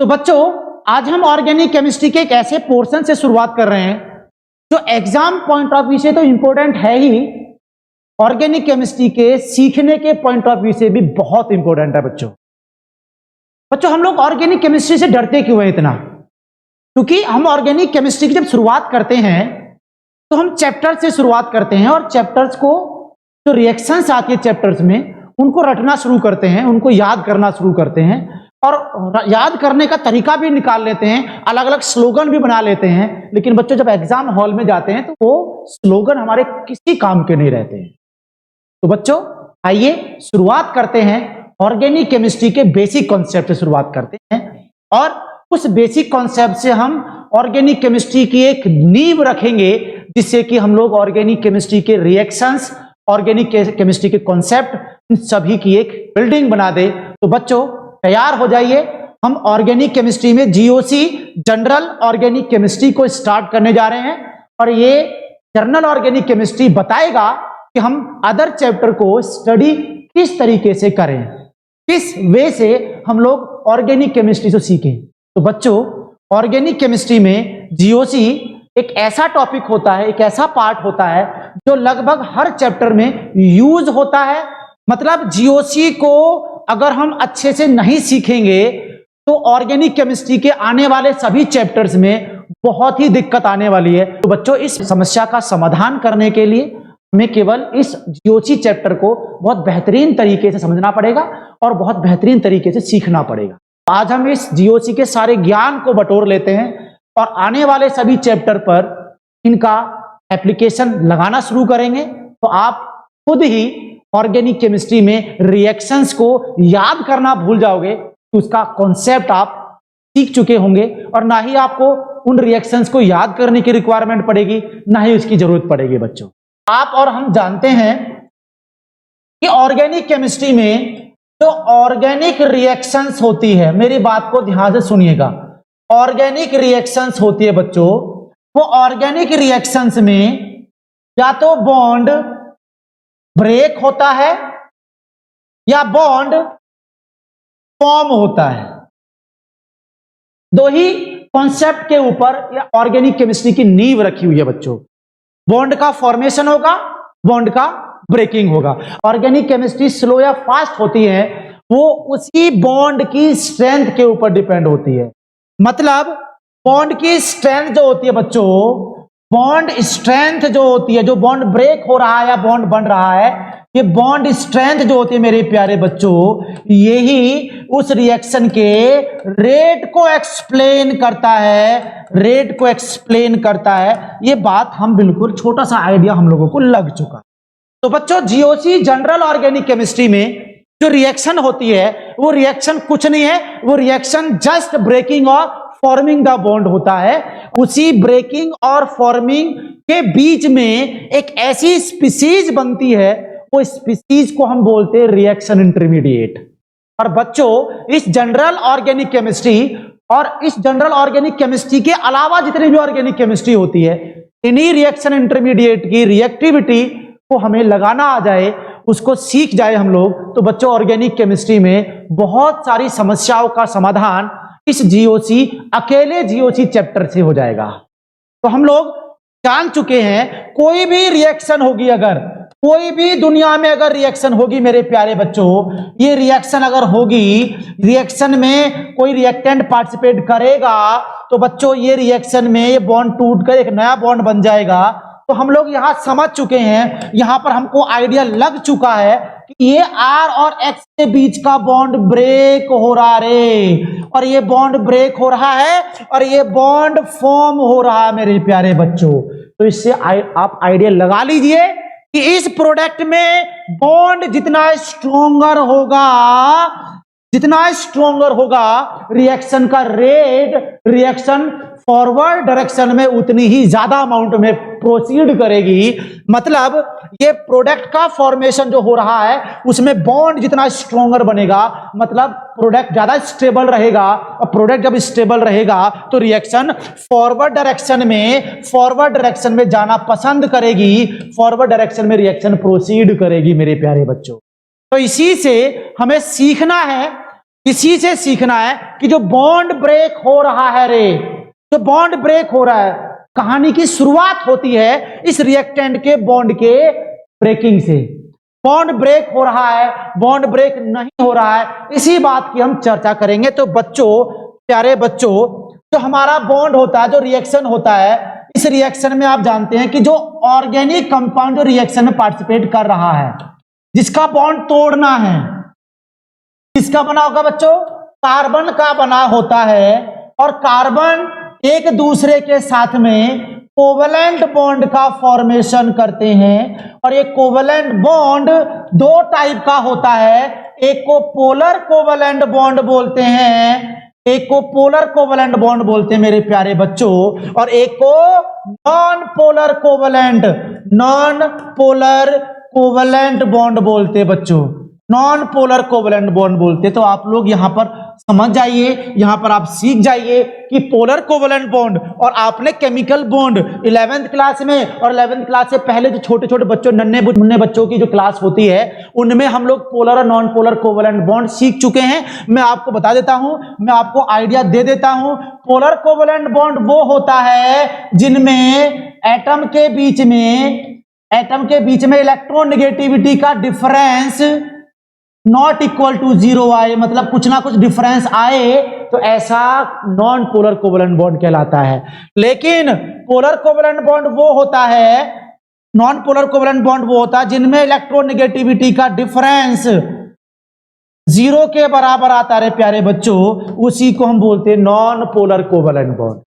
तो बच्चों आज हम ऑर्गेनिक केमिस्ट्री के एक ऐसे पोर्शन से शुरुआत कर रहे हैं जो एग्जाम पॉइंट ऑफ व्यू से तो इंपॉर्टेंट है ही, ऑर्गेनिक केमिस्ट्री के सीखने के पॉइंट ऑफ व्यू से भी बहुत इंपॉर्टेंट है। बच्चों हम लोग ऑर्गेनिक केमिस्ट्री से डरते क्यों हैं इतना? क्योंकि हम ऑर्गेनिक केमिस्ट्री की जब शुरुआत करते हैं तो हम चैप्टर से शुरुआत करते हैं और चैप्टर्स को जो रिएक्शंस आती है चैप्टर्स में उनको रटना शुरू करते हैं, उनको याद करना शुरू करते हैं और याद करने का तरीका भी निकाल लेते हैं, अलग अलग स्लोगन भी बना लेते हैं। लेकिन बच्चों जब एग्जाम हॉल में जाते हैं तो वो स्लोगन हमारे किसी काम के नहीं रहते हैं। तो बच्चों आइए शुरुआत करते हैं, ऑर्गेनिक केमिस्ट्री के बेसिक कॉन्सेप्ट से शुरुआत करते हैं और उस बेसिक कॉन्सेप्ट से हम ऑर्गेनिक केमिस्ट्री की एक नींव रखेंगे जिससे कि हम लोग ऑर्गेनिक केमिस्ट्री के रिएक्शंस, ऑर्गेनिक केमिस्ट्री के कॉन्सेप्ट, इन सभी की एक बिल्डिंग बना दे। तो बच्चों तैयार हो जाइए, हम ऑर्गेनिक केमिस्ट्री में जीओसी जनरल ऑर्गेनिक केमिस्ट्री को स्टार्ट करने जा रहे हैं और ये जनरल ऑर्गेनिक केमिस्ट्री बताएगा कि हम अदर चैप्टर को स्टडी किस तरीके से करें, किस वे से हम लोग ऑर्गेनिक केमिस्ट्री को सीखें। तो बच्चों ऑर्गेनिक केमिस्ट्री में जीओसी एक ऐसा टॉपिक होता है, एक ऐसा पार्ट होता है जो लगभग हर चैप्टर में यूज होता है। मतलब जीओसी को अगर हम अच्छे से नहीं सीखेंगे तो ऑर्गेनिक केमिस्ट्री के आने वाले सभी चैप्टर्स में बहुत ही दिक्कत आने वाली है। तो बच्चों इस समस्या का समाधान करने के लिए हमें केवल इस जीओसी चैप्टर को बहुत बेहतरीन तरीके से समझना पड़ेगा और बहुत बेहतरीन तरीके से सीखना पड़ेगा। आज हम इस जीओसी के सारे ज्ञान को बटोर लेते हैं और आने वाले सभी चैप्टर पर इनका एप्लीकेशन लगाना शुरू करेंगे तो आप खुद ही ऑर्गेनिक केमिस्ट्री में रिएक्शंस को याद करना भूल जाओगे, तो उसका कॉन्सेप्ट आप सीख चुके होंगे और ना ही आपको उन रिएक्शंस को याद करने की रिक्वायरमेंट पड़ेगी, ना ही उसकी जरूरत पड़ेगी। बच्चों आप और हम जानते हैं कि ऑर्गेनिक केमिस्ट्री में जो ऑर्गेनिक रिएक्शंस होती है, मेरी बात को ध्यान से सुनिएगा, ऑर्गेनिक रिएक्शंस होती है बच्चों, वो ऑर्गेनिक रिएक्शंस में या तो बॉन्ड ब्रेक होता है या बॉन्ड फॉर्म होता है। दो ही कॉन्सेप्ट के ऊपर ऑर्गेनिक केमिस्ट्री की नींव रखी हुई है बच्चों। बॉन्ड का फॉर्मेशन होगा, बॉन्ड का ब्रेकिंग होगा। ऑर्गेनिक केमिस्ट्री स्लो या फास्ट होती है वो उसी बॉन्ड की स्ट्रेंथ के ऊपर डिपेंड होती है। मतलब बॉन्ड की स्ट्रेंथ जो होती है बच्चों, बॉन्ड स्ट्रेंथ जो होती है, जो बॉन्ड ब्रेक हो रहा है या बॉन्ड बन रहा है, ये बॉन्ड स्ट्रेंथ जो होती है मेरे प्यारे बच्चों, यही उस रिएक्शन के रेट को एक्सप्लेन करता है, रेट को एक्सप्लेन करता है। ये बात हम बिल्कुल छोटा सा आइडिया हम लोगों को लग चुका। तो बच्चों जीओसी जनरल ऑर्गेनिक केमिस्ट्री में जो रिएक्शन होती है वो रिएक्शन कुछ नहीं है, वो रिएक्शन जस्ट ब्रेकिंग और फॉर्मिंग द बॉन्ड होता है। उसी ब्रेकिंग और फॉर्मिंग के बीच में एक ऐसी स्पीसीज बनती है, वो स्पीसीज को हम बोलते हैं रिएक्शन इंटरमीडिएट। और बच्चों इस जनरल ऑर्गेनिक केमिस्ट्री और इस जनरल ऑर्गेनिक केमिस्ट्री के अलावा जितनी भी ऑर्गेनिक केमिस्ट्री होती है, इन्हीं रिएक्शन इंटरमीडिएट की रिएक्टिविटी को हमें लगाना आ जाए, उसको सीख जाए हम लोग, तो बच्चों ऑर्गेनिक केमिस्ट्री में बहुत सारी समस्याओं का समाधान इस जीओसी, अकेले जीओसी चैप्टर से हो जाएगा। तो हम लोग जान चुके हैं कोई भी रिएक्शन होगी, अगर कोई भी दुनिया में अगर रिएक्शन होगी मेरे प्यारे बच्चों, ये रिएक्शन अगर होगी, रिएक्शन में कोई रिएक्टेंट पार्टिसिपेट करेगा तो बच्चों ये रिएक्शन में ये बॉन्ड टूटकर एक नया बॉन्ड बन जाएगा। तो हम लोग यहां समझ चुके हैं, यहां पर हमको आइडिया लग चुका है कि ये R और X के बीच का बॉन्ड ब्रेक हो रहा है और ये बॉन्ड ब्रेक हो रहा है और ये बॉन्ड फॉर्म हो रहा है मेरे प्यारे बच्चों। तो इससे आप आइडिया लगा लीजिए कि इस प्रोडक्ट में बॉन्ड जितना स्ट्रोंगर होगा रिएक्शन का रेट, रिएक्शन फॉरवर्ड डायरेक्शन में उतनी ही ज्यादा अमाउंट में प्रोसीड करेगी। मतलब ये प्रोडक्ट का फॉर्मेशन जो हो रहा है उसमें बॉन्ड जितना स्ट्रोंगर बनेगा, मतलब प्रोडक्ट ज्यादा स्टेबल रहेगा और प्रोडक्ट जब स्टेबल रहेगा तो रिएक्शन फॉरवर्ड डायरेक्शन में जाना पसंद करेगी, फॉरवर्ड डायरेक्शन में रिएक्शन प्रोसीड करेगी मेरे प्यारे बच्चों। तो इसी से हमें सीखना है इसी से सीखना है कि जो बॉन्ड ब्रेक हो रहा है रे, जो बॉन्ड ब्रेक हो रहा है, कहानी की शुरुआत होती है इस रिएक्टेंट के बॉन्ड के ब्रेकिंग से। बॉन्ड ब्रेक हो रहा है, बॉन्ड ब्रेक नहीं हो रहा है, इसी बात की हम चर्चा करेंगे। तो बच्चों, प्यारे बच्चों, जो हमारा बॉन्ड होता है, जो रिएक्शन होता है, इस रिएक्शन में आप जानते हैं कि जो ऑर्गेनिक कंपाउंड जो रिएक्शन में पार्टिसिपेट कर रहा है, जिसका बॉन्ड तोड़ना है, किसका बना होगा बच्चों? कार्बन का बना होता है। और कार्बन एक दूसरे के साथ में कोवेलेंट बॉन्ड का फॉर्मेशन करते हैं। और ये कोवेलेंट बॉन्ड दो टाइप का होता है। एक को पोलर कोवेलेंट बॉन्ड बोलते हैं, एक को पोलर कोवेलेंट बॉन्ड बोलते हैं मेरे प्यारे बच्चों, और एक को नॉन पोलर कोवेलेंट बॉन्ड बोलते हैं बच्चों, नॉन पोलर कोवेलेंट बॉन्ड बोलते। तो आप लोग यहां पर समझ जाइए, यहां पर आप सीख जाइए कि पोलर कोवेलेंट बॉन्ड, और आपने केमिकल बॉन्ड 11th क्लास में और 11th क्लास से पहले जो छोटे छोटे बच्चों, नन्हे मुन्ने बच्चों की जो क्लास होती है, उनमें हम लोग पोलर और नॉन पोलर कोवेलेंट बॉन्ड सीख चुके हैं। मैं आपको बता देता हूं, मैं आपको आइडिया दे देता हूं। पोलर कोवेलेंट बॉन्ड वो होता है जिनमें एटम के बीच में इलेक्ट्रॉन नेगेटिविटी का डिफरेंस नॉट इक्वल टू 0 आए, मतलब कुछ ना कुछ डिफरेंस आए, तो ऐसा नॉन पोलर कोवेलेंट बॉन्ड कहलाता है। लेकिन पोलर कोवेलेंट बॉन्ड वो होता है, नॉन पोलर कोवेलेंट बॉन्ड वो होता है जिनमें इलेक्ट्रॉन नेगेटिविटी का डिफरेंस 0 के बराबर आता है प्यारे बच्चों, उसी को हम बोलते हैं non polar covalent bond,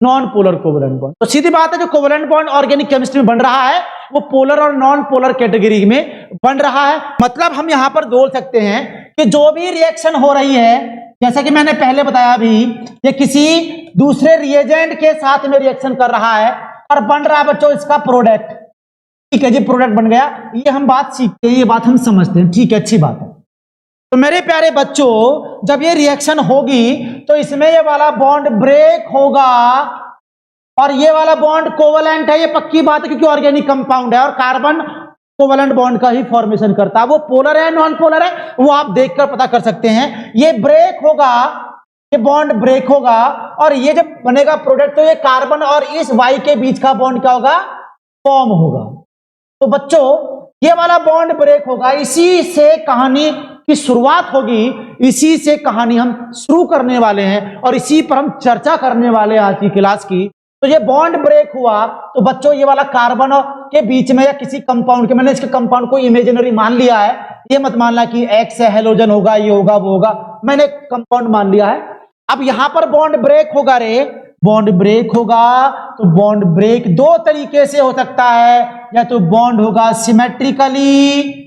non polar covalent bond. तो सीधी बात है, जो कोवेलेंट बॉन्ड ऑर्गेनिक केमिस्ट्री में बन रहा है वो पोलर और नॉन पोलर कैटेगरी में बन रहा है। मतलब हम यहां पर बोल सकते हैं कि जो भी रिएक्शन हो रही है, जैसा कि मैंने पहले बताया भी, ये किसी दूसरे रिएजेंट के साथ में रिएक्शन कर रहा है और बन रहा है बच्चों इसका प्रोडक्ट। ठीक है जी, प्रोडक्ट बन गया। ये हम बात सीखते हैं, ये बात हम समझते हैं, ठीक है, अच्छी बात है। तो मेरे प्यारे बच्चों, जब ये रिएक्शन होगी तो इसमें ये वाला बॉन्ड ब्रेक होगा और ये वाला बॉन्ड कोवेलेंट है, ये पक्की बात है, क्योंकि ऑर्गेनिक कंपाउंड है और कार्बन कोवेलेंट बॉन्ड का ही फॉर्मेशन करता है। वो पोलर है नॉन पोलर है, वो आप देखकर पता कर सकते हैं। ये ब्रेक होगा, ये बॉन्ड ब्रेक होगा और ये जब बनेगा प्रोडक्ट, तो ये कार्बन और इस वाई के बीच का बॉन्ड क्या होगा? फॉर्म होगा। तो बच्चों, ये वाला बॉन्ड ब्रेक होगा, इसी से कहानी की शुरुआत होगी, इसी से कहानी हम शुरू करने वाले हैं और इसी पर हम चर्चा करने वाले हैं आज की क्लास की। तो ये बॉन्ड ब्रेक हुआ तो बच्चों ये वाला कार्बन के बीच में या किसी कंपाउंड के, मैंने इसके कंपाउंड को इमेजिनरी मान लिया है, ये मत मानना कि एक्स है, हेलोजन होगा, ये होगा, वो होगा, मैंने कंपाउंड मान लिया है। अब यहां पर बॉन्ड ब्रेक होगा रे, बॉन्ड ब्रेक होगा तो बॉन्ड ब्रेक दो तरीके से हो सकता है, या तो बॉन्ड होगा सिमेट्रिकली,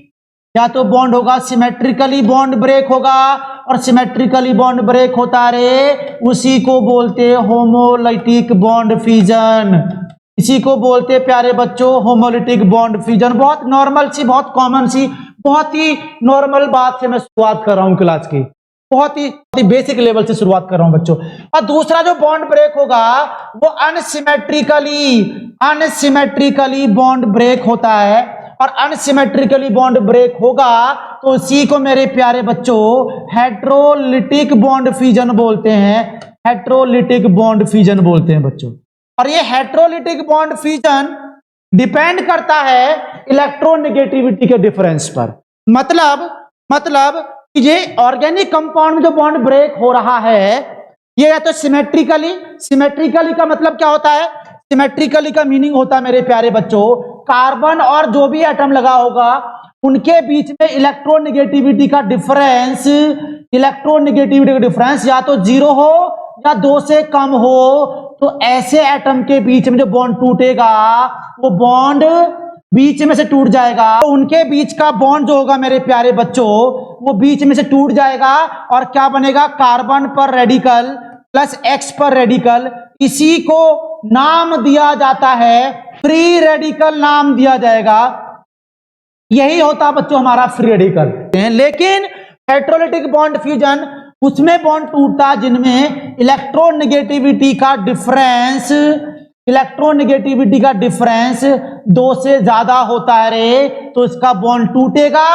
या तो बॉन्ड होगा सिमेट्रिकली, बॉन्ड ब्रेक होगा, और सिमेट्रिकली बॉन्ड ब्रेक होता रे उसी को बोलते हैं होमोलिटिक बॉन्ड फ्यूजन, इसी को बोलते हैं प्यारे बच्चों होमोलिटिक बॉन्ड फ्यूजन। बहुत नॉर्मल सी, बहुत कॉमन सी, बहुत ही नॉर्मल बात से मैं शुरुआत कर रहा हूं क्लास की, बहुत ही बेसिक लेवल से शुरुआत कर रहा हूं बच्चों। और दूसरा जो बॉन्ड ब्रेक होगा वो अनसिमेट्रिकली बॉन्ड ब्रेक होता है, और अनसिमेट्रिकली बॉन्ड ब्रेक होगा तो उसी को मेरे प्यारे बच्चों हेट्रोलिटिक बॉन्ड फ्यूजन बोलते हैं, हेट्रोलिटिक बॉन्ड फ्यूजन बोलते हैं बच्चों। और ये हेट्रोलिटिक बॉन्ड फ्यूजन डिपेंड करता है इलेक्ट्रोनेगेटिविटी के डिफरेंस पर। मतलब ये ऑर्गेनिक कंपाउंड में जो बॉन्ड ब्रेक हो रहा है ये या तो सिमेट्रिकली का मतलब क्या होता है? सिमेट्रिकली का मीनिंग होता है मेरे प्यारे बच्चों, कार्बन और जो भी एटम लगा होगा उनके बीच में इलेक्ट्रोनेगेटिविटी का डिफरेंस, या तो 0 हो या 2 से कम हो, तो ऐसे एटम के बीच में जो बॉन्ड टूटेगा वो बॉन्ड बीच में से टूट जाएगा। तो उनके बीच का बॉन्ड जो होगा मेरे प्यारे बच्चों वो बीच में से टूट जाएगा और क्या बनेगा? कार्बन पर रेडिकल प्लस एक्स पर रेडिकल, इसी को नाम दिया जाता है फ्री रेडिकल, नाम दिया जाएगा। यही होता बच्चों हमारा फ्री रेडिकल। लेकिन हेट्रोलिटिक बॉन्ड फ्यूजन उसमें बॉन्ड टूटता जिनमें इलेक्ट्रोनेगेटिविटी का डिफरेंस इलेक्ट्रोनेगेटिविटी का डिफरेंस 2 से ज्यादा होता है रे, तो इसका बॉन्ड टूटेगा,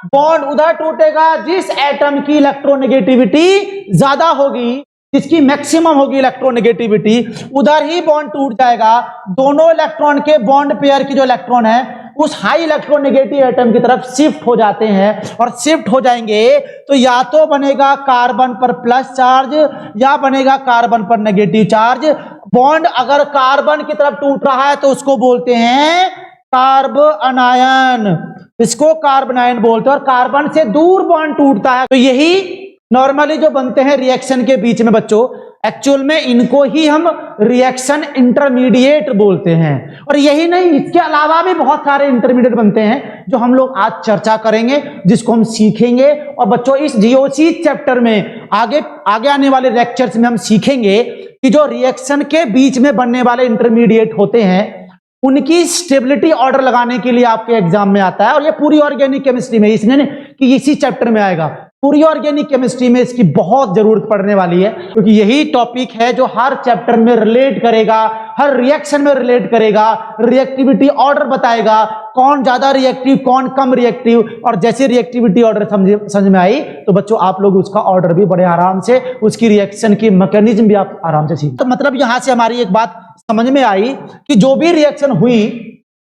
बॉन्ड उधर टूटेगा जिस एटम की इलेक्ट्रोनेगेटिविटी ज्यादा होगी, जिसकी मैक्सिमम होगी इलेक्ट्रोनेगेटिविटी, उधर ही बॉन्ड टूट जाएगा। दोनों इलेक्ट्रॉन के बॉन्ड पेयर की जो इलेक्ट्रॉन है उस हाई इलेक्ट्रोनेगेटिव एटम की तरफ शिफ्ट हो जाते हैं, और शिफ्ट हो जाएंगे तो या तो बनेगा कार्बन पर प्लस चार्ज या बनेगा कार्बन पर नेगेटिव चार्ज। बॉन्ड अगर कार्बन की तरफ टूट रहा है तो उसको बोलते हैं कार्ब अनायन, इसको कार्बन आयन बोलते हैं। और कार्बन से दूर बॉन्ड टूटता है तो यही नॉर्मली जो बनते हैं रिएक्शन के बीच में बच्चों, एक्चुअल में इनको ही हम रिएक्शन इंटरमीडिएट बोलते हैं। और यही नहीं, इसके अलावा भी बहुत सारे इंटरमीडिएट बनते हैं जो हम लोग आज चर्चा करेंगे, जिसको हम सीखेंगे। और बच्चों इस जीओसी चैप्टर में आगे आने वाले लेक्चर्स में हम सीखेंगे कि जो रिएक्शन के बीच में बनने वाले इंटरमीडिएट होते हैं उनकी स्टेबिलिटी ऑर्डर लगाने के लिए आपके एग्जाम में आता है। और ये पूरी ऑर्गेनिक केमिस्ट्री में, इसने नहीं कि इसी चैप्टर में आएगा, पूरी ऑर्गेनिक केमिस्ट्री में इसकी बहुत जरूरत पड़ने वाली है, क्योंकि यही टॉपिक है जो हर चैप्टर में रिलेट करेगा, हर रिएक्शन में रिलेट करेगा, रिएक्टिविटी ऑर्डर बताएगा, कौन ज्यादा रिएक्टिव कौन कम रिएक्टिव। और जैसे रिएक्टिविटी ऑर्डर समझ में आई तो बच्चों आप लोग उसका ऑर्डर भी बड़े आराम से, उसकी रिएक्शन की मैकेनिज्म भी आप आराम से सीख। तो मतलब यहां से हमारी एक बात समझ में आई कि जो भी रिएक्शन हुई,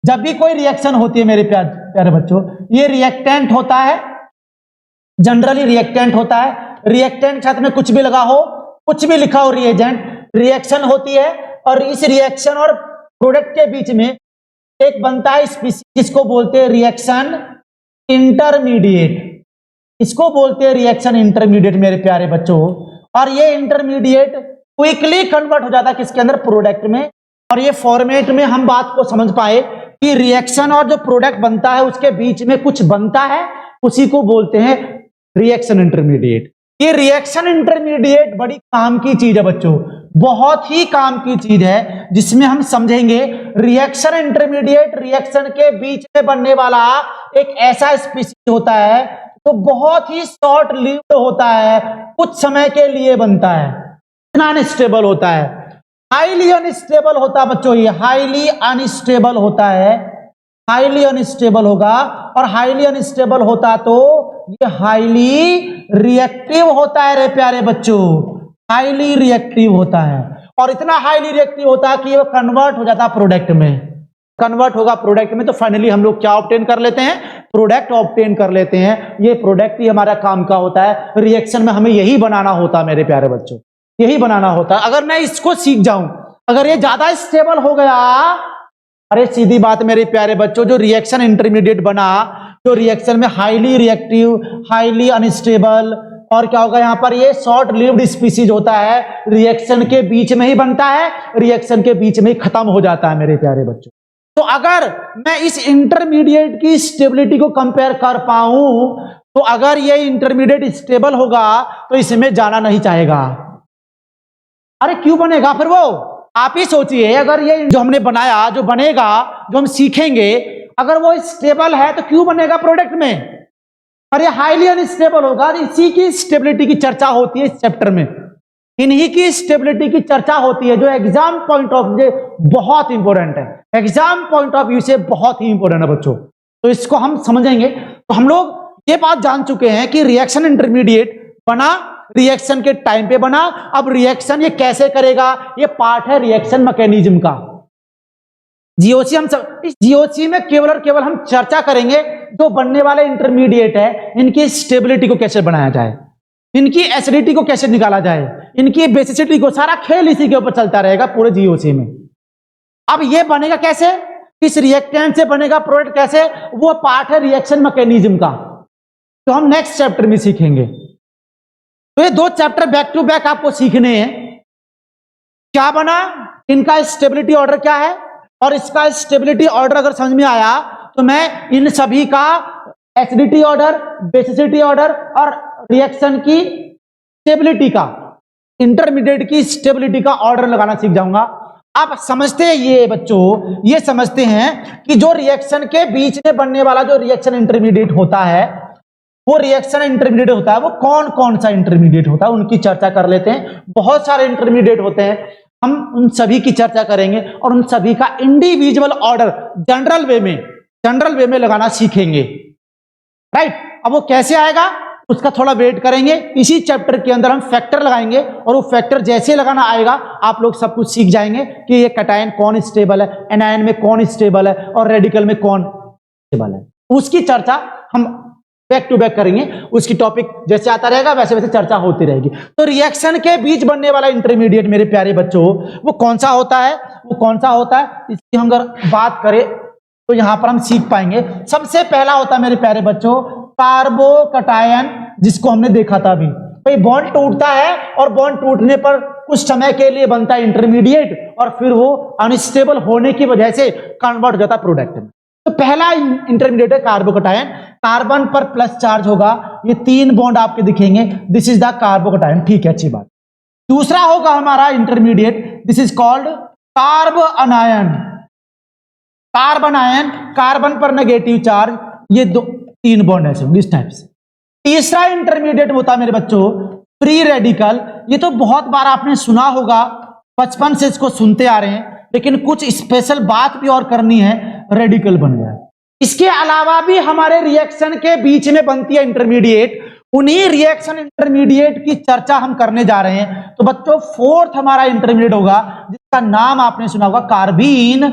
जब भी कोई रिएक्शन होती है मेरे प्यारे बच्चों, ये रिएक्टेंट होता है, जनरली रिएक्टेंट होता है। रिएक्टेंट के साथ में कुछ भी लगा हो, कुछ भी लिखा हो, रिएजेंट, रिएक्शन होती है। और इस रिएक्शन और प्रोडक्ट के बीच में एक बनता है स्पीशीज, जिसको बोलते हैं रिएक्शन इंटरमीडिएट, इसको बोलते हैं रिएक्शन इंटरमीडिएट मेरे प्यारे बच्चों। और ये इंटरमीडिएट क्विकली कन्वर्ट हो जाता है किसके अंदर, प्रोडक्ट में। और ये फॉर्मेट में हम बात को समझ पाए कि रिएक्शन और जो प्रोडक्ट बनता है उसके बीच में कुछ बनता है, उसी को बोलते हैं रिएक्शन इंटरमीडिएट। ये रिएक्शन इंटरमीडिएट बड़ी काम की चीज है बच्चों, बहुत ही काम की चीज है, जिसमें हम समझेंगे रिएक्शन इंटरमीडिएट रिएक्शन के बीच में बनने वाला एक ऐसा स्पीशीज होता है तो बहुत ही शॉर्ट लिव्ड होता है, कुछ समय के लिए बनता है, इतना अनस्टेबल होता है, हाईली अनस्टेबल होता है बच्चों। ये हाईली अनस्टेबल होता है, हाईली अनस्टेबल होगा। और हाईली अनस्टेबल होता तो ये हाईली रिएक्टिव होता है रे प्यारे बच्चों, हाईली रिएक्टिव होता है। और इतना हाईली रिएक्टिव होता है कि वो कन्वर्ट हो जाता है प्रोडक्ट में, कन्वर्ट होगा प्रोडक्ट में। तो फाइनली हम लोग क्या ऑब्टेन कर लेते हैं, प्रोडक्ट ऑब्टेन कर लेते हैं। ये प्रोडक्ट ही हमारा काम का होता है, रिएक्शन में हमें यही बनाना होता है मेरे प्यारे बच्चों, यही बनाना होता है। अगर मैं इसको सीख जाऊं, अगर ये ज्यादा स्टेबल हो गया, अरे सीधी बात मेरे प्यारे बच्चों, जो रिएक्शन इंटरमीडिएट बना, जो रिएक्शन में हाईली रिएक्टिव, हाईली अनस्टेबल, और क्या होगा यहाँ पर, ये शॉर्ट लिव्ड स्पीशीज होता है, रिएक्शन के बीच में ही बनता है, रिएक्शन के बीच में ही खत्म हो जाता है मेरे प्यारे बच्चों। तो अगर मैं इस इंटरमीडिएट की स्टेबिलिटी को कंपेयर कर पाऊं, तो अगर ये इंटरमीडिएट स्टेबल होगा तो इसमें जाना नहीं चाहेगा। अरे क्यों बनेगा फिर वो, आप ही सोचिए, अगर ये जो हमने बनाया, जो बनेगा, जो हम सीखेंगे, अगर वो स्टेबल है तो क्यों बनेगा प्रोडक्ट में। और ये हाईली अनस्टेबल होगा। इसी की स्टेबिलिटी की चर्चा होती है इस चैप्टर में, इन्हीं की स्टेबिलिटी की चर्चा होती है, जो एग्जाम पॉइंट ऑफ व्यू बहुत इंपॉर्टेंट है, एग्जाम पॉइंट ऑफ व्यू से बहुत ही इंपॉर्टेंट है बच्चों। तो इसको हम समझेंगे। तो हम लोग ये बात जान चुके हैं कि रिएक्शन इंटरमीडिएट बना, रिएक्शन के टाइम पे बना। अब रिएक्शन ये कैसे करेगा, ये पार्ट है रिएक्शन मैकेनिज्म का। जीओसी हम सब, इस जीओसी में केवल और केवल हम चर्चा करेंगे जो बनने वाले इंटरमीडिएट है, इनकी स्टेबिलिटी को कैसे बनाया जाए, इनकी एसिडिटी को कैसे निकाला जाए, इनकी बेसिसिटी को, सारा खेल इसी के ऊपर चलता रहेगा पूरे जीओसी में। अब ये बनेगा कैसे, इस रिएक्टेंट से बनेगा प्रोडक्ट कैसे, वो पार्ट है रिएक्शन मैकेनिज्म का, तो हम नेक्स्ट चैप्टर में सीखेंगे। तो ये 2 चैप्टर बैक टू बैक आपको सीखने हैं। क्या बना, इनका स्टेबिलिटी ऑर्डर क्या है, और इसका स्टेबिलिटी ऑर्डर अगर समझ में आया तो मैं इन सभी का एसिडिटी ऑर्डर, बेसिसिटी ऑर्डर और रिएक्शन की स्टेबिलिटी का, इंटरमीडिएट की स्टेबिलिटी का ऑर्डर लगाना सीख जाऊंगा। आप समझते हैं ये बच्चों, ये समझते हैं कि जो रिएक्शन के बीच में बनने वाला जो रिएक्शन इंटरमीडिएट होता है, वो रिएक्शन इंटरमीडिएट होता है, वो कौन कौन सा इंटरमीडिएट होता है, उनकी चर्चा कर लेते हैं। बहुत सारे इंटरमीडिएट होते हैं, हम उन सभी की चर्चा करेंगे और उन सभी का इंडिविजुअल ऑर्डर जनरल वे में लगाना सीखेंगे। राइट, अब वो कैसे आएगा उसका थोड़ा वेट करेंगे। इसी चैप्टर के अंदर हम फैक्टर लगाएंगे और वो फैक्टर जैसे लगाना आएगा आप लोग सब कुछ सीख जाएंगे कि ये कैटायन कौन स्टेबल है, एनायन में कौन स्टेबल है और रेडिकल में कौन स्टेबल है। उसकी चर्चा हम बैक टू बैक करेंगे। उसकी टॉपिक जैसे आता रहेगा वैसे वैसे चर्चा होती रहेगी। तो रिएक्शन के बीच बनने वाला इंटरमीडिएट मेरे प्यारे बच्चों वो कौन सा होता है, इसकी हम अगर बात करें तो यहां पर हम सीख पाएंगे। सबसे पहला होता है मेरे प्यारे बच्चों कार्बोकटायन, जिसको हमने देखा था अभी। भाई बॉन्ड टूटता है और बॉन्ड टूटने पर कुछ समय के लिए बनता है इंटरमीडिएट और फिर वो अनस्टेबल होने की वजह से कन्वर्ट हो जाता है प्रोडक्ट में। तो पहला इंटरमीडिएट है कार्बोकटायन, कार्बन पर प्लस चार्ज होगा, ये 3 बॉन्ड आपके दिखेंगे, दिस इज द कार्बोकटायन। ठीक है, अच्छी बात। दूसरा होगा हमारा intermediate, this is called carb अनायन। Carbon ion, carbon पर नेगेटिव चार्ज, ये 3 बॉन्ड ऐसे होंगे इस टाइप से। तीसरा इंटरमीडिएट होता है मेरे बच्चों फ्री रेडिकल। ये तो बहुत बार आपने सुना होगा, बचपन से इसको सुनते आ रहे हैं, लेकिन कुछ स्पेशल बात भी और करनी है, रेडिकल बन गया। इसके अलावा भी हमारे रिएक्शन के बीच में बनती है इंटरमीडिएट, उन्हीं रिएक्शन इंटरमीडिएट की चर्चा हम करने जा रहे हैं। तो बच्चों फोर्थ हमारा इंटरमीडिएट होगा जिसका नाम आपने सुना होगा कार्बीन।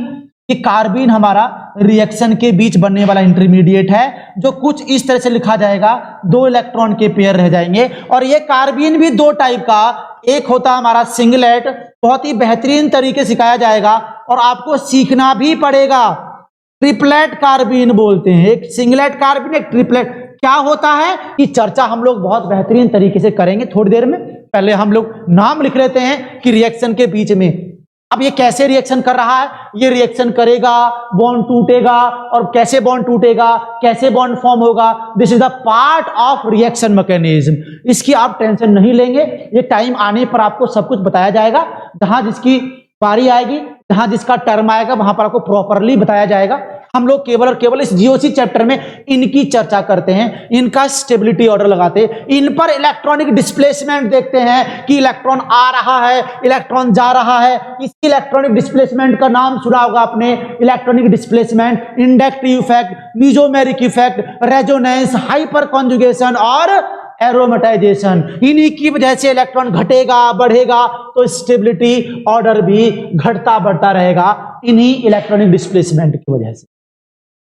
ये कार्बीन हमारा रिएक्शन के बीच बनने वाला इंटरमीडिएट है, जो कुछ इस तरह से लिखा जाएगा, 2 इलेक्ट्रॉन के पेयर रह जाएंगे। और ये कार्बीन भी 2 टाइप का, एक होता हमारा सिंगलेट, बहुत ही बेहतरीन तरीके सिखाया जाएगा और आपको सीखना भी पड़ेगा। ट्रिपलेट कार्बीन बोलते हैं, एक सिंगलेट कार्बीन, एक ट्रिपलेट। क्या होता है कि चर्चा हम लोग बहुत बेहतरीन तरीके से करेंगे थोड़ी देर में। पहले हम लोग नाम लिख लेते हैं कि रिएक्शन के बीच में अब ये कैसे रिएक्शन कर रहा है, ये रिएक्शन करेगा, बॉन्ड टूटेगा, और कैसे बॉन्ड टूटेगा, कैसे बॉन्ड फॉर्म होगा, this is the part of reaction mechanism. इसकी आप टेंशन नहीं लेंगे, ये टाइम आने पर आपको सब कुछ बताया जाएगा। जहां जिसकी बारी आएगी, जहां जिसका टर्म आएगा, वहां पर आपको प्रॉपरली बताया जाएगा। हम लोग केवल और केवल इस जीओसी चैप्टर में इनकी चर्चा करते हैं, इनका स्टेबिलिटी ऑर्डर लगाते हैं, इन पर इलेक्ट्रॉनिक डिस्प्लेसमेंट देखते हैं कि इलेक्ट्रॉन आ रहा है, इलेक्ट्रॉन जा रहा है। इस इलेक्ट्रॉनिक डिस्प्लेसमेंट का नाम सुना होगा आपने, electronic displacement, inductive effect, mesomeric effect, resonance, hyper conjugation और एरोमेटाइजेशन। इन्हीं की वजह से इलेक्ट्रॉन घटेगा बढ़ेगा, तो स्टेबिलिटी ऑर्डर भी घटता बढ़ता रहेगा इन्हीं इलेक्ट्रॉनिक डिस्प्लेसमेंट की वजह से।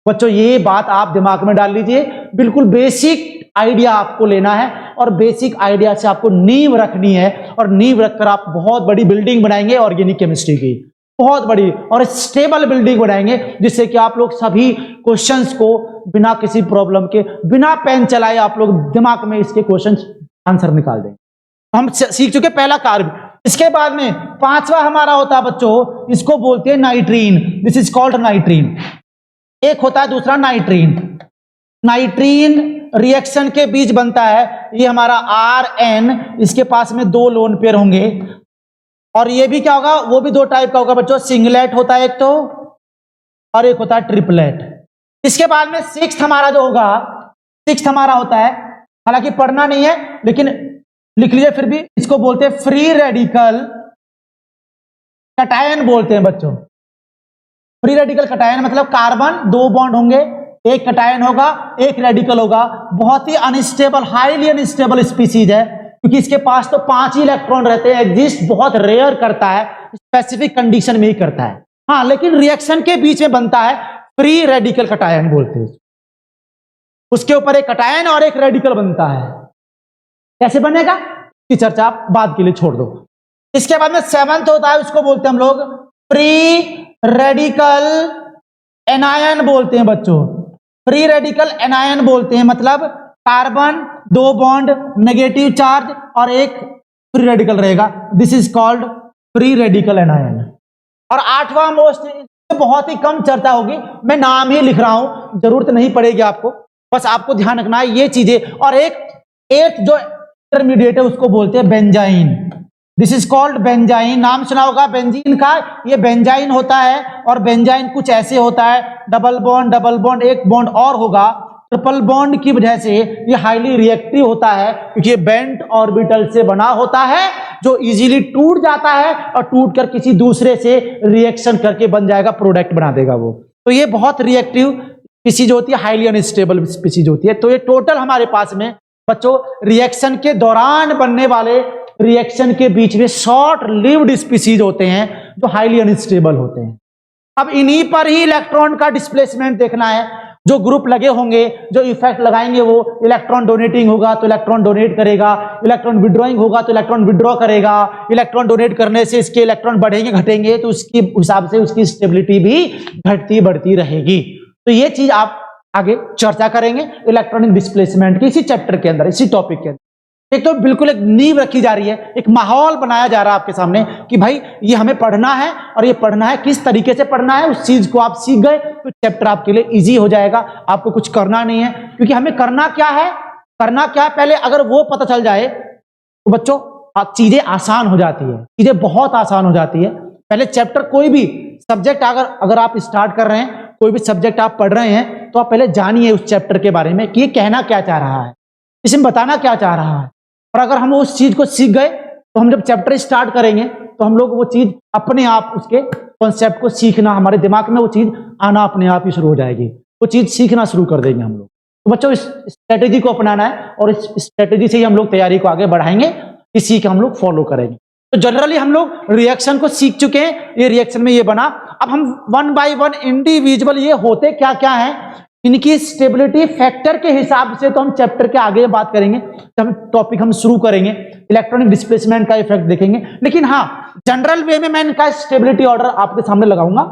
बच्चों ये बात आप दिमाग में डाल लीजिए, बिल्कुल बेसिक आइडिया आपको लेना है और बेसिक आइडिया से आपको नींव रखनी है, और नींव रखकर आप बहुत बड़ी बिल्डिंग बनाएंगे ऑर्गेनिक केमिस्ट्री की, बहुत बड़ी और स्टेबल बिल्डिंग बनाएंगे, जिससे कि आप लोग सभी क्वेश्चंस को बिना किसी प्रॉब्लम के, बिना पेन चलाए आप लोग दिमाग में इसके क्वेश्चंस आंसर निकाल देंगे। हम सीख चुके पहला कार्ब। इसके बाद में 5वां हमारा होता है बच्चों, इसको बोलते हैं नाइट्रीन, दिस इज कॉल्ड नाइट्रीन। एक होता है दूसरा नाइट्रीन। नाइट्रीन रिएक्शन के बीच बनता है, ये हमारा RN, इसके पास में 2 लोन पेयर होंगे, और ये भी क्या होगा, वो भी 2 टाइप का होगा बच्चों, सिंगलेट होता है एक तो, और एक होता है ट्रिपलेट। इसके बाद में 6th हमारा जो होगा, 6th हमारा होता है, हालांकि पढ़ना नहीं है लेकिन लिख लीजिए फिर भी, इसको बोलते हैं फ्री रेडिकल कटायन बोलते हैं बच्चों। फ्री रेडिकल कटायन मतलब कार्बन 2 बॉन्ड होंगे, एक कटायन होगा, एक रेडिकल होगा। बहुत ही अनस्टेबल, हाईली अनस्टेबल स्पीसीज है, क्योंकि इसके पास तो 5 ही इलेक्ट्रॉन रहते हैं, एग्जिस्ट बहुत रेयर करता है, स्पेसिफिक कंडीशन में ही करता है। हाँ, लेकिन रिएक्शन के बीच में बनता है, फ्री रेडिकल कटायन बोलते हैं। उसके ऊपर एक कटायन और एक रेडिकल बनता है। कैसे बनेगा इसकी चर्चा आप बाद के लिए छोड़ दो। इसके बाद में 7th होता है, उसको बोलते हैं हम लोग फ्री रेडिकल एनायन बोलते हैं बच्चों। फ्री रेडिकल एनायन बोलते हैं मतलब कार्बन 2 बॉन्ड, नेगेटिव चार्ज और एक फ्री रेडिकल रहेगा, this is called free radical anion. और 8वां मोस्ट, बहुत ही कम चर्चा होगी, मैं नाम ही लिख रहा हूं, जरूरत नहीं पड़ेगी आपको, बस आपको ध्यान रखना है ये चीजें। और एक 8th जो इंटरमीडिएट है उसको बोलते हैं benzene, this is called benzene. नाम सुना होगा बेंजीन का, ये बेंजाइन होता है। और बेंजाइन कुछ ऐसे होता है, डबल बॉन्ड, एक बॉन्ड और होगा, ट्रिपल बॉन्ड की वजह से ये हाईली रिएक्टिव होता है, क्योंकि ये बेंट ऑर्बिटल से बना होता है जो इजीली टूट जाता है और टूट कर किसी दूसरे से रिएक्शन करके बन जाएगा, प्रोडक्ट बना देगा वो। तो ये बहुत रिएक्टिव स्पीसीज होती है, हाईली अनस्टेबल स्पीसीज होती है। तो ये टोटल हमारे पास में बच्चों रिएक्शन के दौरान बनने वाले रिएक्शन के बीच में शॉर्ट लिव्ड स्पीसीज होते हैं जो हाईली अनस्टेबल होते हैं। अब इन्हीं पर ही इलेक्ट्रॉन का डिस्प्लेसमेंट देखना है। जो ग्रुप लगे होंगे, जो इफेक्ट लगाएंगे, वो इलेक्ट्रॉन डोनेटिंग होगा तो इलेक्ट्रॉन डोनेट करेगा, इलेक्ट्रॉन विड्रॉइंग होगा तो इलेक्ट्रॉन विड्रॉ करेगा, इलेक्ट्रॉन डोनेट करने से इसके इलेक्ट्रॉन बढ़ेंगे घटेंगे तो उसके हिसाब से उसकी स्टेबिलिटी भी घटती बढ़ती रहेगी। तो ये चीज आप आगे चर्चा करेंगे इलेक्ट्रॉनिक डिस्प्लेसमेंट के इसी चैप्टर के अंदर, इसी टॉपिक के अंदर। एक तो बिल्कुल एक नींव रखी जा रही है, एक माहौल बनाया जा रहा है आपके सामने कि भाई ये हमें पढ़ना है और ये पढ़ना है, किस तरीके से पढ़ना है, उस चीज को आप सीख गए तो चैप्टर आपके लिए इजी हो जाएगा। आपको कुछ करना नहीं है, क्योंकि हमें करना क्या है पहले अगर वो पता चल जाए तो बच्चों चीजें आसान हो जाती है, चीजें बहुत आसान हो जाती है। पहले चैप्टर कोई भी सब्जेक्ट अगर आप स्टार्ट कर रहे हैं, कोई भी सब्जेक्ट आप पढ़ रहे हैं, तो आप पहले जानिए उस चैप्टर के बारे में कि ये कहना क्या चाह रहा है, इसमें बताना क्या चाह रहा है। और अगर हम उस चीज को सीख गए तो हम जब चैप्टर स्टार्ट करेंगे तो हम लोग वो चीज अपने आप, उसके कॉन्सेप्ट को सीखना, हमारे दिमाग में वो चीज आना अपने आप ही शुरू हो जाएगी, वो चीज सीखना शुरू कर देंगे हम लोग। तो बच्चों इस स्ट्रेटेजी को अपनाना है और इस स्ट्रेटेजी से ही हम लोग तैयारी को आगे बढ़ाएंगे, इसी का हम लोग फॉलो करेंगे। तो जनरली हम लोग रिएक्शन को सीख चुके हैं, ये रिएक्शन में ये बना। अब हम वन बाय वन इंडिविजुअल ये होते क्या क्या है, इनकी स्टेबिलिटी फैक्टर के हिसाब से तो हम चैप्टर के आगे बात करेंगे। तो हम टॉपिक हम शुरू करेंगे, इलेक्ट्रॉनिक डिस्प्लेसमेंट का इफेक्ट देखेंगे। लेकिन हाँ, जनरल वे में मैं इनका स्टेबिलिटी ऑर्डर आपके सामने लगाऊंगा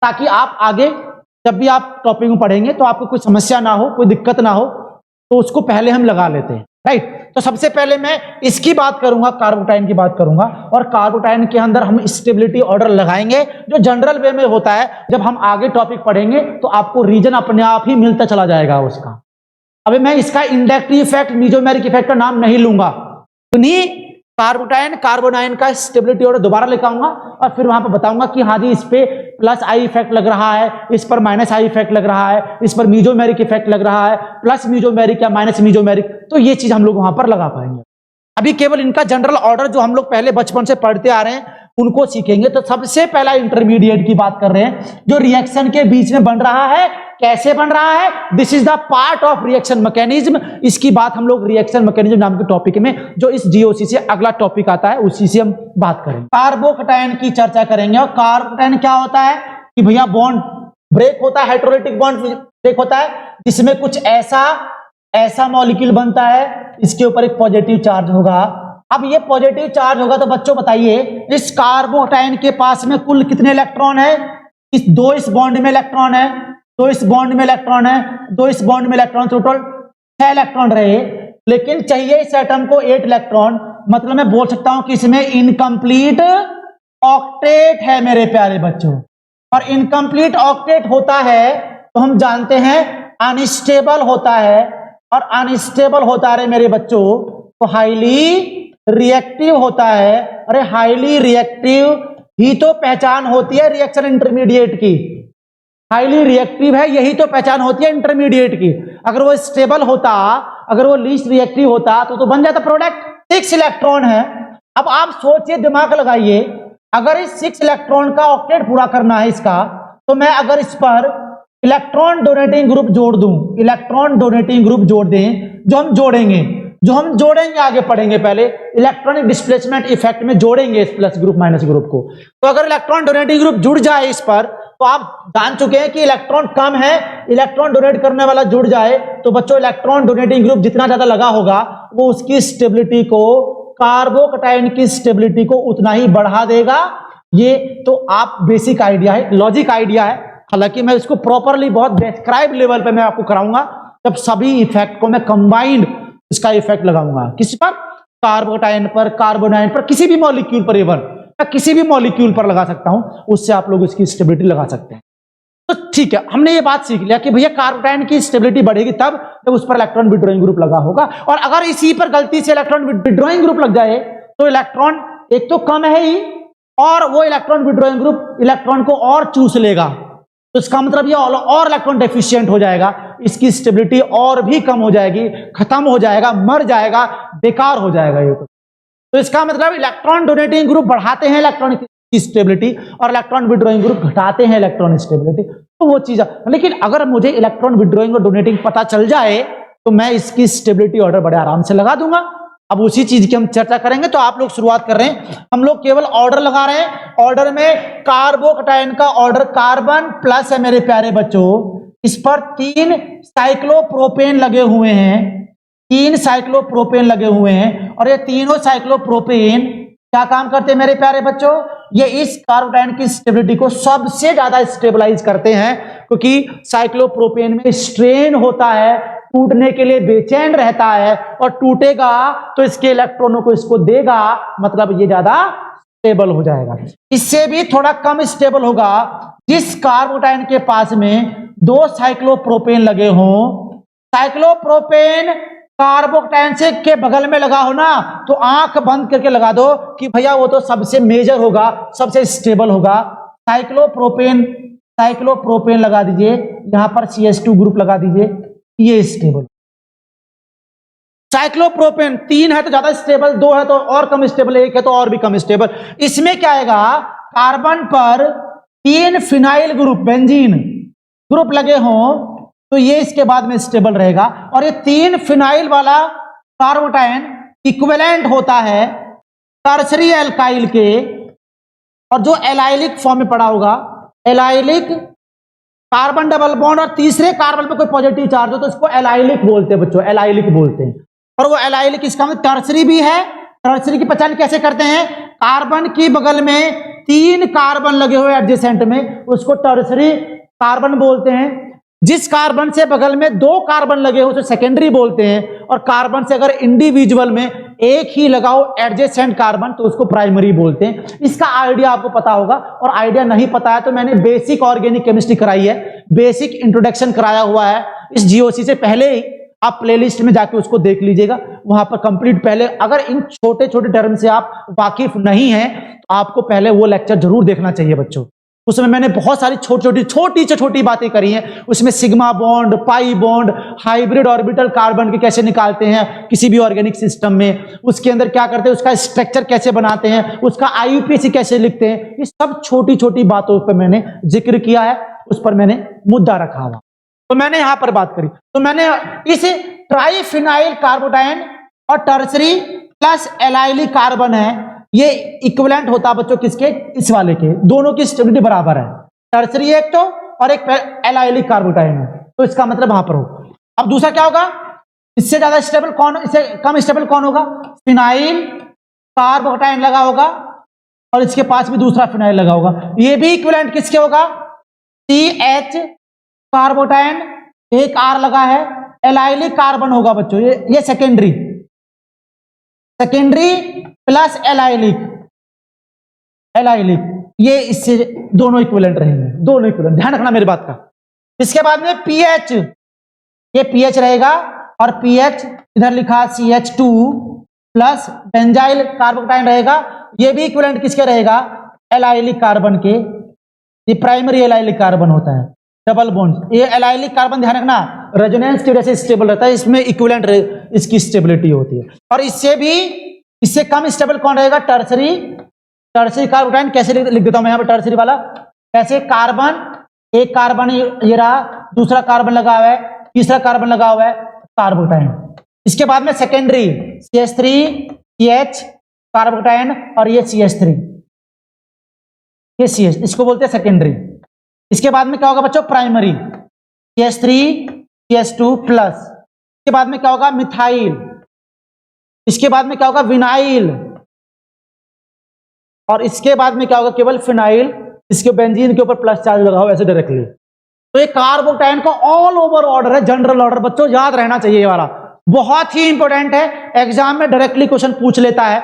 ताकि आप आगे जब भी आप टॉपिक में पढ़ेंगे तो आपको कोई समस्या ना हो, कोई दिक्कत ना हो, तो उसको पहले हम लगा लेते हैं, राइट। तो सबसे पहले मैं इसकी बात करूंगा, कार्बोटाइन की बात करूंगा, और कार्बोटाइन के अंदर हम स्टेबिलिटी ऑर्डर लगाएंगे जो जनरल वे में होता है। जब हम आगे टॉपिक पढ़ेंगे तो आपको रीजन अपने आप ही मिलता चला जाएगा उसका। अभी मैं इसका इंडक्टिव इफेक्ट, मीजोमेरिक इफेक्ट का नाम नहीं लूंगा, उन्हीं कार्बोटाइन कार्बोनाइन का स्टेबिलिटी ऑर्डर दोबारा लेकर आऊंगा और फिर वहां पर बताऊंगा कि हाँ जी इस पे प्लस आई इफेक्ट लग रहा है, इस पर माइनस आई इफेक्ट लग रहा है, इस पर मीजोमेरिक इफेक्ट लग रहा है, प्लस मीजोमेरिक या माइनस मीजोमेरिक। तो ये चीज हम लोग वहां पर लगा पाएंगे। अभी केवल इनका जनरल ऑर्डर जो हम लोग पहले बचपन से पढ़ते आ रहे हैं उनको सीखेंगे। तो सबसे पहला इंटरमीडिएट की बात कर रहे हैं, जो रिएक्शन के बीच में बन रहा है, कैसे बन रहा है, this is the part of reaction mechanism. इसकी बात हम लोग रिएक्शन मैकेनिज्म नाम के टॉपिक में, जो इस जीओसी से अगला टॉपिक आता है, उसी से हम बात करेंगे। कार्बोकटायन की चर्चा करेंगे। और कार्बोकटायन क्या होता है कि भैया बॉन्ड ब्रेक होता है, हाइड्रोलिटिक बॉन्ड ब्रेक होता है, जिसमें कुछ ऐसा मॉलिक्यूल बनता है, इसके ऊपर एक पॉजिटिव चार्ज होगा। अब ये पॉजिटिव चार्ज होगा तो बच्चों बताइए इस कार्बोकटायन के पास में कुल कितने इलेक्ट्रॉन है? दो इस बॉन्ड में इलेक्ट्रॉन है, दो इस बॉन्ड में इलेक्ट्रॉन है, दो इस बॉन्ड में इलेक्ट्रॉन, टोटल 6 इलेक्ट्रॉन रहे। लेकिन चाहिए इस एटम को 8 इलेक्ट्रॉन, मतलब मैं बोल सकता हूं कि इसमें इनकम्प्लीट ऑक्टेट है मेरे प्यारे बच्चों। और इनकम्प्लीट ऑक्टेट होता है तो हम जानते हैं अनस्टेबल होता है, और अनस्टेबल होता है मेरे बच्चों तो हाईली रिएक्टिव होता है। अरे हाईली रिएक्टिव ही तो पहचान होती है रिएक्शन इंटरमीडिएट की, हाईली रिएक्टिव है, यही तो पहचान होती है इंटरमीडिएट की। अगर वो स्टेबल होता, अगर वो लीस्ट रिएक्टिव होता तो बन जाता प्रोडक्ट। 6 इलेक्ट्रॉन है। अब आप सोचिए, दिमाग लगाइए, अगर इस 6 इलेक्ट्रॉन का ऑक्टेट पूरा करना है इसका, तो मैं अगर इस पर इलेक्ट्रॉन डोनेटिंग ग्रुप जोड़ दूं, इलेक्ट्रॉन डोनेटिंग ग्रुप जोड़ दें, जो हम जोड़ेंगे आगे पढ़ेंगे, पहले इलेक्ट्रॉनिक डिस्प्लेसमेंट इफेक्ट में जोड़ेंगे इस प्लस ग्रुप माइनस ग्रुप को। तो अगर इलेक्ट्रॉन डोनेटिंग ग्रुप जुड़ जाए इस पर, तो आप जान चुके हैं कि इलेक्ट्रॉन कम है, इलेक्ट्रॉन डोनेट करने वाला जुड़ जाए तो बच्चों इलेक्ट्रॉन डोनेटिंग ग्रुप जितना ज्यादा लगा होगा वो उसकी स्टेबिलिटी को, कार्बोकटायन की स्टेबिलिटी को उतना ही बढ़ा देगा। ये तो आप बेसिक आइडिया है, लॉजिक आइडिया है। हालांकि मैं इसको प्रॉपरली बहुत डिस्क्राइब लेवल पे मैं आपको कराऊंगा, जब सभी इफेक्ट को मैं कंबाइंड इसका इफेक्ट लगाऊंगा। किस पर? कार्बोकटायन पर, कार्बोनाइन पर, किसी भी मॉलिक्यूल पर, इवन मैं किसी भी मॉलिक्यूल पर लगा सकता हूं, उससे आप लोग इसकी स्टेबिलिटी लगा सकते हैं। तो ठीक है, हमने ये बात सीख लिया कि भैया कार्बोकटायन की स्टेबिलिटी बढ़ेगी तब जब उस पर इलेक्ट्रॉन विड्रॉइंग ग्रुप लगा होगा। और अगर इसी पर गलती से इलेक्ट्रॉन विड्रॉइंग ग्रुप लग जाए तो इलेक्ट्रॉन एक तो कम है ही, और वो इलेक्ट्रॉन विड्रॉइंग ग्रुप इलेक्ट्रॉन को और चूस लेगा। तो इसका मतलब ये और इलेक्ट्रॉन डेफिशिएंट हो जाएगा, इसकी स्टेबिलिटी और भी कम हो जाएगी, खत्म हो जाएगा, मर जाएगा, बेकार हो जाएगा ये तो इसका मतलब इलेक्ट्रॉन डोनेटिंग ग्रुप बढ़ाते हैं इलेक्ट्रॉन की स्टेबिलिटी और इलेक्ट्रॉन विड्रॉइंग ग्रुप घटाते हैं इलेक्ट्रॉन स्टेबिलिटी। तो वो चीज, लेकिन अगर मुझे इलेक्ट्रॉन विड्रॉइंग और डोनेटिंग पता चल जाए तो मैं इसकी स्टेबिलिटी ऑर्डर बड़े आराम से लगा दूंगा। अब उसी चीज की हम चर्चा करेंगे। तो आप लोग शुरुआत कर रहे हैं, हम लोग केवल ऑर्डर लगा रहे हैं। ऑर्डर में कार्बोकटायन का ऑर्डर कार्बन प्लस है मेरे प्यारे बच्चों, इस पर 3 साइक्लोप्रोपेन लगे हुए हैं, 3 साइक्लोप्रोपेन लगे हुए हैं और ये तीनों साइक्लोप्रोपेन क्या काम करते हैं मेरे प्यारे बच्चों, ये इस कार्बोकटायन की स्टेबिलिटी को सबसे ज्यादा स्टेबलाइज करते हैं, क्योंकि साइक्लोप्रोपेन में स्ट्रेन होता है, टूटने के लिए बेचैन रहता है और टूटेगा तो इसके इलेक्ट्रॉनों को इसको देगा, मतलब ये ज्यादा स्टेबल हो जाएगा। इससे भी थोड़ा कम स्टेबल होगा जिस कार्बोकटायन के पास में 2 साइक्लोप्रोपेन लगे हों। साइक्लोप्रोपेन कार्बोकटायन से के बगल में लगा हो ना, तो आंख बंद करके लगा दो कि भैया वो तो सबसे मेजर होगा, सबसे स्टेबल होगा। साइक्लोप्रोपेन, साइक्लोप्रोपेन लगा दीजिए, यहां पर CH2 ग्रुप लगा दीजिए, ये स्टेबल। साइक्लोप्रोपेन 3 है तो ज्यादा स्टेबल, 2 है तो और कम स्टेबल, 1 है तो और भी कम स्टेबल। इसमें क्या आएगा, कार्बन पर 3 फिनाइल ग्रुप, बेंजीन ग्रुप लगे हों तो ये इसके बाद में स्टेबल रहेगा। और ये 3 फिनाइल वाला कार्बोकटायन इक्विवेलेंट होता है टर्शरी एल्काइल के, और जो एलाइलिक फॉर्म में पड़ा होगा, एलाइलिक कार्बन डबल बॉन्ड और तीसरे कार्बन पे कोई पॉजिटिव चार्ज हो तो इसको एलाइलिक बोलते हैं बच्चों, एलाइलिक बोलते हैं। और वो एलाइलिक इसका मतलब टर्शरी भी है। टर्शरी की पहचान कैसे करते हैं, कार्बन की बगल में 3 कार्बन लगे हुए एडजेसेंट में, उसको टर्शरी कार्बन बोलते हैं। जिस कार्बन से बगल में 2 कार्बन लगे हो उसे सेकेंडरी बोलते हैं, और कार्बन से अगर इंडिविजुअल में एक ही लगाओ एडजेसेंट कार्बन तो उसको प्राइमरी बोलते हैं। इसका आइडिया आपको पता होगा, और आइडिया नहीं पता है तो मैंने बेसिक ऑर्गेनिक केमिस्ट्री कराई है, बेसिक इंट्रोडक्शन कराया हुआ है इस GOC से पहले ही, आप प्लेलिस्ट में जाके उसको देख लीजिएगा, वहां पर कंप्लीट पहले, अगर इन छोटे छोटे टर्म से आप वाकिफ नहीं हैं तो आपको पहले वो लेक्चर जरूर देखना चाहिए बच्चों। उसमें मैंने बहुत सारी छोटी छोटी बातें करी हैं। उसमें sigma bond, pi bond, hybrid orbital carbon के कैसे निकालते हैं किसी भी ऑर्गेनिक सिस्टम में, उसके अंदर क्या करते हैं, उसका स्ट्रक्चर कैसे बनाते हैं, उसका IUPAC कैसे लिखते हैं, ये सब छोटी छोटी बातों पर मैंने जिक्र किया है, उस पर मैंने मुद्दा रखा हुआ, तो मैंने यहां पर बात करी। तो मैंने इस ट्राइफिनाइल कार्बोकटायन और टर्शरी प्लस एलाइलिक कार्बन है, ये इक्विवेलेंट होता है बच्चों किसके, इस वाले के, दोनों की स्टेबिलिटी बराबर है, टर्शरी एक तो और एक एलाइलिक कार्बोकटायन है, तो इसका मतलब वहां पर हो। अब दूसरा क्या होगा, इससे ज्यादा स्टेबल कौन, इससे कम स्टेबल कौन होगा, फिनाइल कार्बोकटायन लगा होगा और इसके पास भी दूसरा फिनाइल लगा होगा, ये भी इक्विवेलेंट किसके होगा, CH कार्बोकटायन, एक R लगा है, एलाइलिक कार्बन होगा बच्चों, ये secondary, secondary plus allylic, allylic, ये इससे दोनों इक्विवेलेंट रहेंगे, दोनों इक्विवेलेंट, ध्यान रखना मेरी बात का। इसके बाद में pH, ये pH रहेगा और pH इधर लिखा CH2 प्लस बेंजाइल कार्बोकटायन रहेगा, ये भी इक्विवेलेंट किसके रहेगा, एलाइलिक कार्बन के, ये प्राइमरी एलाइलिक कार्बन होता है, डबल बॉन्ड। ये एलाइलिक कार्बन ध्यान रखना रेजोनेंस की वजह से स्टेबल रहता है, इसमें इक्विवेलेंट इसकी स्टेबिलिटी होती है। और इससे भी, इससे कम स्टेबल कौन रहेगा, टर्शरी, टर्शरी कार्बोकटायन कैसे लिख देता हूं मैं यहां पर, टर्शरी वाला कैसे, कार्बन, एक कार्बन ये रहा, दूसरा कार्बन लगा हुआ है, तीसरा कार्बन लगा हुआ है, कार्बोकटायन। इसके बाद में सेकेंडरी CH3 CH कार्बोकटायन और ये CH3, ये CH, इसको बोलते हैं सेकेंडरी। इसके बाद में क्या होगा बच्चों, प्राइमरी CH3 CH2 प्लस, इसके बाद में क्या होगा, मिथाइल, इसके बाद में क्या होगा, विनाइल, और इसके बाद में क्या होगा, केवल फिनाइल, इसके बेंजीन के ऊपर प्लस चार्ज लगा हो ऐसे डायरेक्टली। तो ये कार्बोकटायन का ऑल ओवर ऑर्डर है, जनरल ऑर्डर, बच्चों याद रहना चाहिए, ये वाला बहुत ही इंपॉर्टेंट है, एग्जाम में डायरेक्टली क्वेश्चन पूछ लेता है।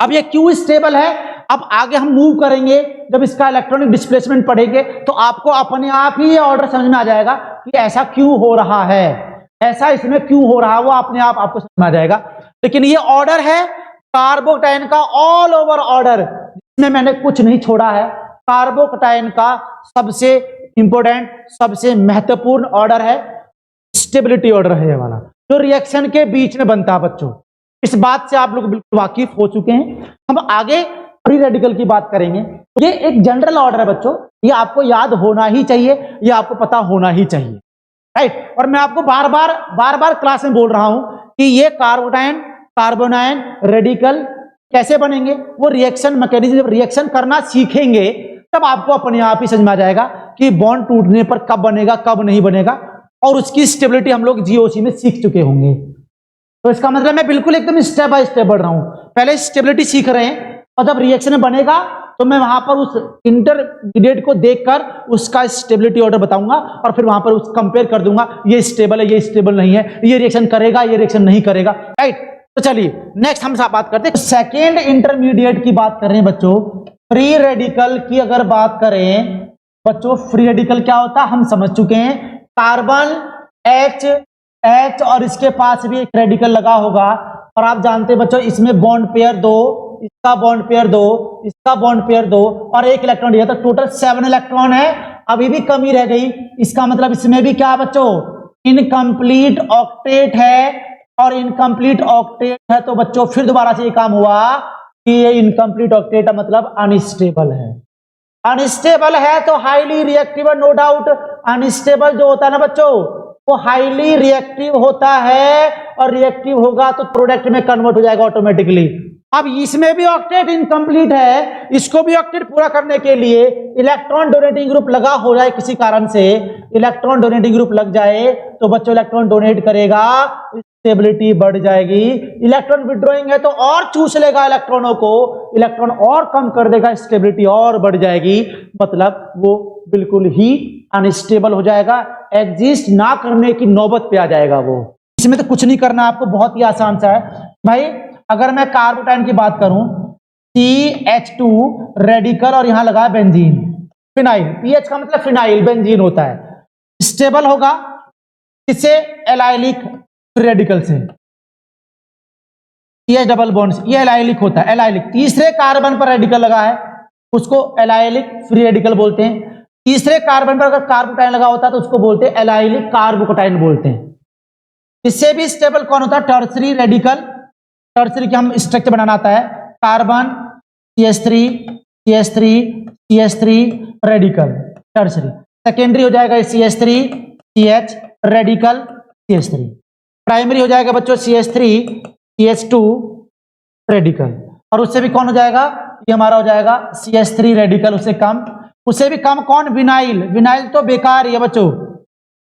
अब ये क्यों स्टेबल है, अब आगे हम मूव करेंगे, जब इसका इलेक्ट्रॉनिक डिस्प्लेसमेंट पढ़ेंगे तो आपको अपने आप ही ये ऑर्डर समझ में आ जाएगा कि ऐसा क्यों हो रहा है, ऐसा इसमें क्यों हो रहा है, वो अपने आप आपको समझ में आ जाएगा। लेकिन ये ऑर्डर है कार्बोकटायन का ऑल ओवर ऑर्डर, जिसमें मैंने कुछ नहीं छोड़ा है, कार्बोकटायन का सबसे इंपॉर्टेंट, सबसे महत्वपूर्ण ऑर्डर है। स्टेबिलिटी ऑर्डर है ये वाला, जो रिएक्शन के बीच में बनता है बच्चों। इस बात से आप लोग बिल्कुल वाकिफ हो चुके हैं। हम आगे फ्री रेडिकल की बात करेंगे। ये एक जनरल ऑर्डर है बच्चों, ये आपको याद होना ही चाहिए, ये आपको पता होना ही चाहिए, राइट। और मैं आपको बार बार क्लास में बोल रहा हूं कि ये कार्बोनाइन कार्बोनाइन रेडिकल कैसे बनेंगे, वो रिएक्शन मैकेनिज्म, जब रिएक्शन करना सीखेंगे तब आपको अपने आप ही समझ में आ जाएगा कि बॉन्ड टूटने पर कब बनेगा कब नहीं बनेगा, और उसकी स्टेबिलिटी हम लोग जीओसी में सीख चुके होंगे। तो इसका मतलब मैं बिल्कुल एकदम स्टेप बाय स्टेप बढ़ रहा हूं। पहले स्टेबिलिटी सीख रहे हैं और जब रिएक्शन में बनेगा तो मैं वहां पर उस इंटरमीडिएट को देखकर उसका स्टेबिलिटी ऑर्डर बताऊंगा और फिर वहां पर उस कंपेयर कर दूंगा, ये स्टेबल है ये स्टेबल नहीं है, ये रिएक्शन करेगा ये रिएक्शन नहीं करेगा, राइट। तो चलिए नेक्स्ट हम बात करते हैं सेकेंड इंटरमीडिएट की बात कर रहे हैं बच्चों। फ्री रेडिकल की अगर बात करें बच्चों, फ्री रेडिकल क्या होता है हम समझ चुके हैं। कार्बन H और इसके पास भी एक रेडिकल लगा होगा, और आप जानते हैं बच्चों इसमें बॉन्ड पेयर 2, इसका बॉन्ड पेयर 2, इसका बॉन्ड पेयर 2 और एक इलेक्ट्रॉन दिया, तो टोटल 7 इलेक्ट्रॉन है। अभी भी कमी रह गई, इसका मतलब इसमें भी क्या बच्चों इनकम्प्लीट ऑक्टेट है, और इनकम्प्लीट ऑक्टेट है तो बच्चों फिर दोबारा से ये काम हुआ कि ये इनकम्प्लीट ऑक्टेट का मतलब अनस्टेबल है। अनस्टेबल है तो highly reactive, no doubt. Unstable जो होता है ना बच्चों वो हाईली रिएक्टिव होता है, और रिएक्टिव होगा तो प्रोडक्ट में कन्वर्ट हो जाएगा ऑटोमेटिकली। अब इसमें भी ऑक्टेट इनकम्प्लीट है, इसको भी ऑक्टेट पूरा करने के लिए इलेक्ट्रॉन डोनेटिंग ग्रुप लगा हो जाए, किसी कारण से इलेक्ट्रॉन डोनेटिंग ग्रुप लग जाए तो बच्चों इलेक्ट्रॉन डोनेट करेगा, स्टेबिलिटी बढ़ जाएगी। इलेक्ट्रॉन विड्रॉइंग है तो और चूस लेगा इलेक्ट्रॉनों को, इलेक्ट्रॉन और कम कर देगा, स्टेबिलिटी और बढ़ जाएगी, मतलब वो बिल्कुल ही अनस्टेबल हो जाएगा, एग्जिस्ट ना करने की नौबत पे आ जाएगा वो। इसमें तो कुछ नहीं करना आपको, बहुत ही आसान सा है भाई। अगर मैं कार्बोटाइन की बात करूं CH2 रेडिकल और यहां लगा बेंजीन, फिनाइल, पीएच का मतलब फिनाइल बेंजीन होता है, स्टेबल होगा इससे एलाइलिक रेडिकल से, ये डबल बॉन्ड, ये एलाइलिक होता है, एलाइलिक। तीसरे कार्बन पर रेडिकल लगा है उसको एलाइलिक फ्री रेडिकल बोलते हैं। तीसरे कार्बन पर अगर कार्बोटाइन लगा होता है तो उसको बोलते हैं एलाइलिक कार्बोकटाइन बोलते हैं। इससे भी स्टेबल कौन होता है टर्सरी रेडिकल। टर्सरी की हम स्ट्रक्चर बनाना आता है, carbon CH3 radical tertiary, secondary हो जाएगा CH3 CH radical CH3, primary हो जाएगा बच्चों CH3 CH2 रेडिकल, और उससे भी कौन हो जाएगा, ये हमारा हो जाएगा CH3 रेडिकल, उससे भी कम कौन, विनाइल। विनाइल तो बेकार ही है बच्चों,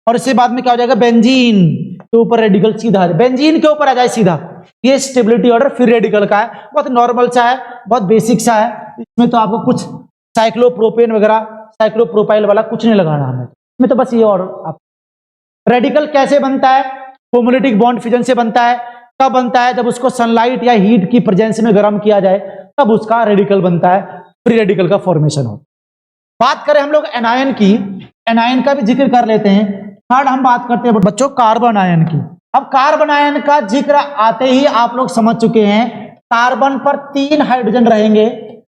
और इससे बाद में क्या हो जाएगा बेंजीन के ऊपर रेडिकल सीधा, बेंजीन के ऊपर आ जाए सीधा। ये स्टेबिलिटी ऑर्डर फिर रेडिकल का है, बहुत नॉर्मल सा है, बहुत बेसिक सा है। इसमें तो आपको कुछ साइक्लोप्रोपेन वगैरह साइक्लोप्रोपाइल वाला कुछ नहीं लगाना हमें, इसमें तो बस ये ऑर्डर। रेडिकल कैसे बनता है, होमोलिटिक बॉन्ड फिजन से बनता है। कब बनता है, जब उसको सनलाइट या हीट की प्रेजेंस में गर्म किया जाए तब उसका रेडिकल बनता है, फ्री रेडिकल का फॉर्मेशन हो। बात करें हम लोग एनायन की, एनायन का भी जिक्र कर लेते हैं। थर्ड हम बात करते हैं बच्चों कार्बन आयन की। अब कार्बन आयन का जिक्र आते ही आप लोग समझ चुके हैं, कार्बन पर 3 हाइड्रोजन रहेंगे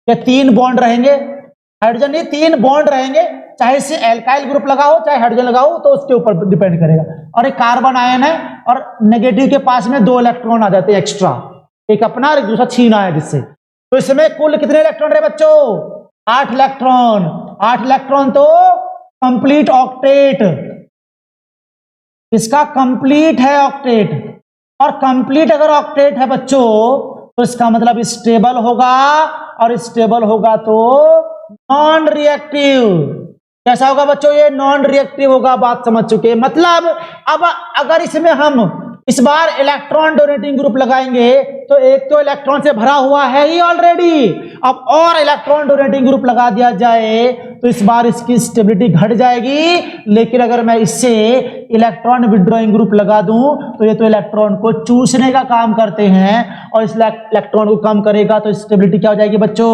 या 3 बॉन्ड रहेंगे, हाइड्रोजन नहीं 3 बॉन्ड रहेंगे, चाहे से एल्काइल ग्रुप लगा हो चाहे हाइड्रोजन लगा हो, तो उसके ऊपर डिपेंड करेगा। और एक कार्बन आयन है और नेगेटिव के पास में 2 इलेक्ट्रॉन आ जाते हैं एक्स्ट्रा, एक अपना और एक दूसरा छीना है जिससे। तो इसमें कुल कितने इलेक्ट्रॉन रहे बच्चों, 8 इलेक्ट्रॉन। 8 इलेक्ट्रॉन तो कंप्लीट ऑक्टेट, इसका कंप्लीट है ऑक्टेट, और कंप्लीट अगर ऑक्टेट है बच्चों तो इसका मतलब स्टेबल होगा, और स्टेबल होगा तो नॉन रिएक्टिव। कैसा होगा बच्चों, ये नॉन रिएक्टिव होगा, बात समझ चुके। मतलब अब अगर इसमें हम इस बार इलेक्ट्रॉन डोनेटिंग ग्रुप लगाएंगे तो एक तो इलेक्ट्रॉन से भरा हुआ है ही ऑलरेडी, अब और इलेक्ट्रॉन डोनेटिंग ग्रुप लगा दिया जाए तो इस बार इसकी स्टेबिलिटी घट जाएगी। लेकिन अगर मैं इससे इलेक्ट्रॉन विड्रॉइंग ग्रुप लगा दूं तो ये तो इलेक्ट्रॉन को चूसने का काम करते हैं, और इस इलेक्ट्रॉन को कम करेगा तो स्टेबिलिटी क्या हो जाएगी बच्चों,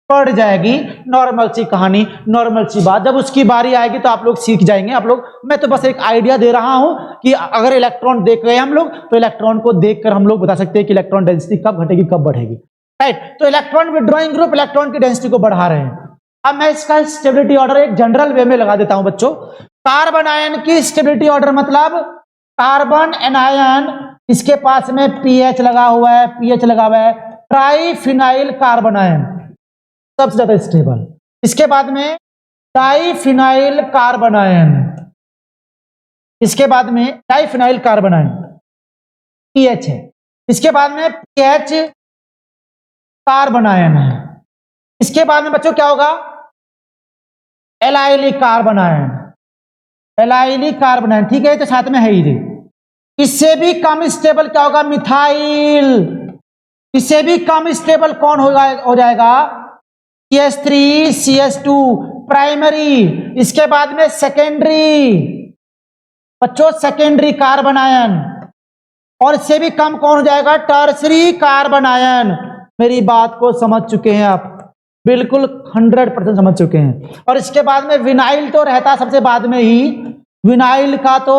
बढ़ जाएगी। नॉर्मल सी कहानी, नॉर्मल सी बात, जब उसकी बारी आएगी तो आप लोग सीख जाएंगे। आप लोग, मैं तो बस एक आइडिया दे रहा हूं कि अगर इलेक्ट्रॉन देख गए हम लोग तो इलेक्ट्रॉन को देखकर हम लोग बता सकते हैं कि इलेक्ट्रॉन डेंसिटी कब घटेगी कब बढ़ेगी, राइट। तो इलेक्ट्रॉन विड्रॉइंग ग्रुप इलेक्ट्रॉन की डेंसिटी को बढ़ा रहे हैं। अब मैं इसका स्टेबिलिटी ऑर्डर एक जनरल वे में लगा देता हूं बच्चों। कार्बन आयन की स्टेबिलिटी ऑर्डर मतलब कार्बन एनायन, इसके पास में पीएच लगा हुआ है, पीएच लगा हुआ है। ट्राइफिनाइल कार्बन आयन सबसे ज्यादा स्टेबल। इसके बाद में डाइफिनाइल कार्बन आयन, इसके बाद में डाइफिनाइल कार्बन आयन पीएच है। इसके बाद में पीएच कार्बन आयन है। इसके बाद में बच्चों क्या होगा, allylic carbon ion, allylic carbon ion, ठीक है, तो साथ में है ही। इससे भी कम स्टेबल क्या होगा, मिथाइल। इससे भी कम स्टेबल कौन हो जाएगा, CH3 CH2 प्राइमरी। इसके बाद में सेकेंडरी, बच्चों सेकेंडरी कार्बन आयन। और इससे भी कम कौन हो जाएगा, टर्सरी कार्बन आयन। मेरी बात को समझ चुके हैं आप, बिल्कुल 100% समझ चुके हैं। और इसके बाद में विनाइल तो रहता सबसे बाद में ही, विनाइल का तो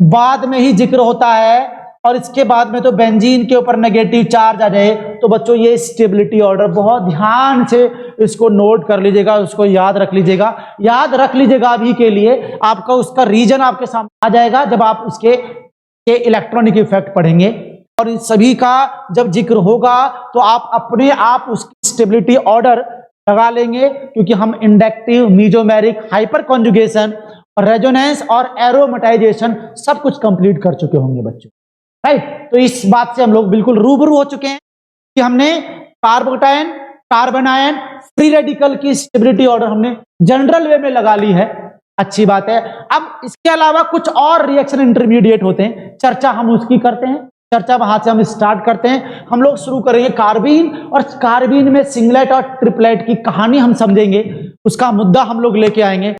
बाद में ही जिक्र होता है। और इसके बाद में तो बेंजीन के ऊपर नेगेटिव चार्ज आ जाए। तो बच्चों ये स्टेबिलिटी ऑर्डर बहुत ध्यान से इसको नोट कर लीजिएगा, उसको याद रख लीजिएगा। याद रख लीजिएगा अभी के लिए, आपका उसका रीजन आपके सामने आ जाएगा जब आप उसके इलेक्ट्रॉनिक इफेक्ट पढ़ेंगे। और इन सभी का जब जिक्र होगा तो आप अपने आप उसकी स्टेबिलिटी ऑर्डर लगा लेंगे, क्योंकि हम inductive, mesomeric, hyper conjugation, resonance और एरोमेटाइजेशन सब कुछ कंप्लीट कर चुके होंगे बच्चों, राइट। तो इस बात से हम लोग बिल्कुल रूबरू हो चुके हैं कि हमने carbocation, carbon ion, free radical की स्टेबिलिटी ऑर्डर हमने जनरल वे में लगा ली है। अच्छी बात है। अब इसके अलावा कुछ और रिएक्शन इंटरमीडिएट होते हैं, चर्चा हम उसकी करते हैं। चर्चा वहां से हम स्टार्ट करते हैं। हम लोग शुरू करेंगे कार्बीन, और कार्बीन में सिंगलेट और ट्रिपलेट की कहानी हम समझेंगे, उसका मुद्दा हम लोग लेके आएंगे।